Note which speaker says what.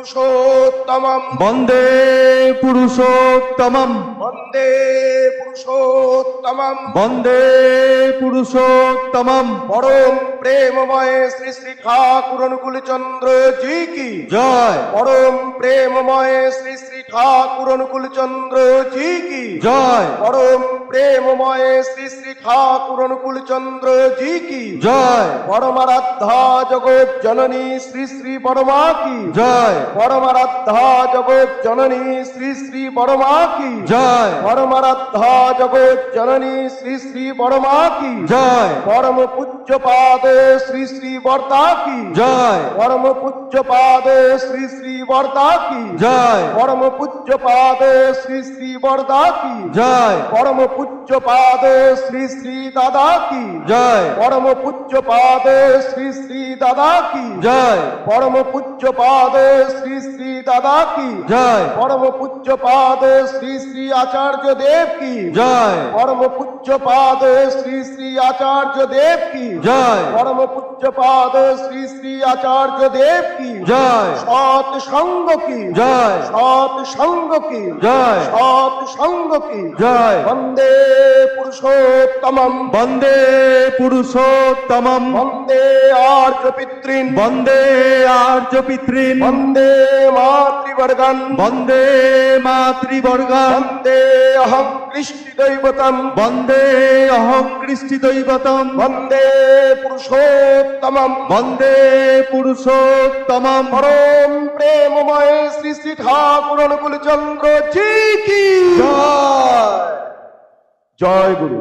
Speaker 1: পুরুষোত্তমম
Speaker 2: বন্দে পুরুষোত্তমম
Speaker 1: বন্দে পুরুষোত্তমম
Speaker 2: বন্দে পুরুষোত্তমম
Speaker 1: পরম প্রেমময় শ্রী শ্রী ঠাকুর অনুকূল চন্দ্র জি কি
Speaker 2: জয়
Speaker 1: পরম প্রেমময় শ্রী শ্রী ঠাকুর অনুকূল চন্দ্র জি কি
Speaker 2: জয়
Speaker 1: পরম প্রেমময় শ্রী শ্রী ঠাকুর অনুকূল চন্দ্র জি কি
Speaker 2: জয়
Speaker 1: পরমারাধ্যা জগৎ জননী শ্রী শ্রী পরমা কি
Speaker 2: জয়
Speaker 1: পরমারাধ্যা জগৎ জননী শ্রী শ্রী পরমা কি
Speaker 2: জয়
Speaker 1: পরমারাধ্যা জগৎ জননী শ্রী শ্রী পরমা কি
Speaker 2: জয়
Speaker 1: পরম পূজ্য পাদ শ্রী শ্রী বর্তা কি
Speaker 2: জয়
Speaker 1: পরম পূজ্য পাদ শ্রী শ্রী বর্তা কি
Speaker 2: জয়
Speaker 1: পরম পূজ্য পাদ শ্রী শ্রী বর্দা কি
Speaker 2: জয়
Speaker 1: পরম পূজ্য পাদ শ্রী শ্রী দাদা কি
Speaker 2: জয়
Speaker 1: পরম পূজ্য পাদ শ্রী শ্রী দাদা কি
Speaker 2: জয়
Speaker 1: পরম পূজ্য পাদ শ্রী শ্রী দাদা কি
Speaker 2: জয়
Speaker 1: পরম পূজ্য পাদ শ্রী শ্রী আচার্য দেব কি
Speaker 2: জয়
Speaker 1: পরম পূজ্য পাদ শ্রী শ্রী আচার্য দেব কি
Speaker 2: জয়
Speaker 1: পরম পূজ্য পাদ শ্রী শ্রী আচার্য দেব কি
Speaker 2: জয়
Speaker 1: সৎ সঙ্গ কি
Speaker 2: জয়
Speaker 1: সৎ সঙ্গ কি
Speaker 2: জয়
Speaker 1: সৎ সঙ্গ কি
Speaker 2: জয়
Speaker 1: বন্দে পুরুষোত্তমম
Speaker 2: বন্দে পুরুষোত্তমম
Speaker 1: বন্দে আর্য পিতৃন
Speaker 2: বন্দে আর্য পিতৃন
Speaker 1: বন্দে মাতৃবর্গান
Speaker 2: বন্দে মাতৃবর্গান
Speaker 1: বন্দে অহং কৃষ্টি দৈবতম
Speaker 2: বন্দে অহং কৃষ্টি দৈবতম
Speaker 1: বন্দে পুরুষোত্তমম
Speaker 2: বন্দে পুরুষোত্তমম
Speaker 1: পরম প্রেমময় শ্রী শ্রী ঠাকুর অনুকূল চন্দ্র জি কি
Speaker 2: জয়
Speaker 1: জয় গুরু।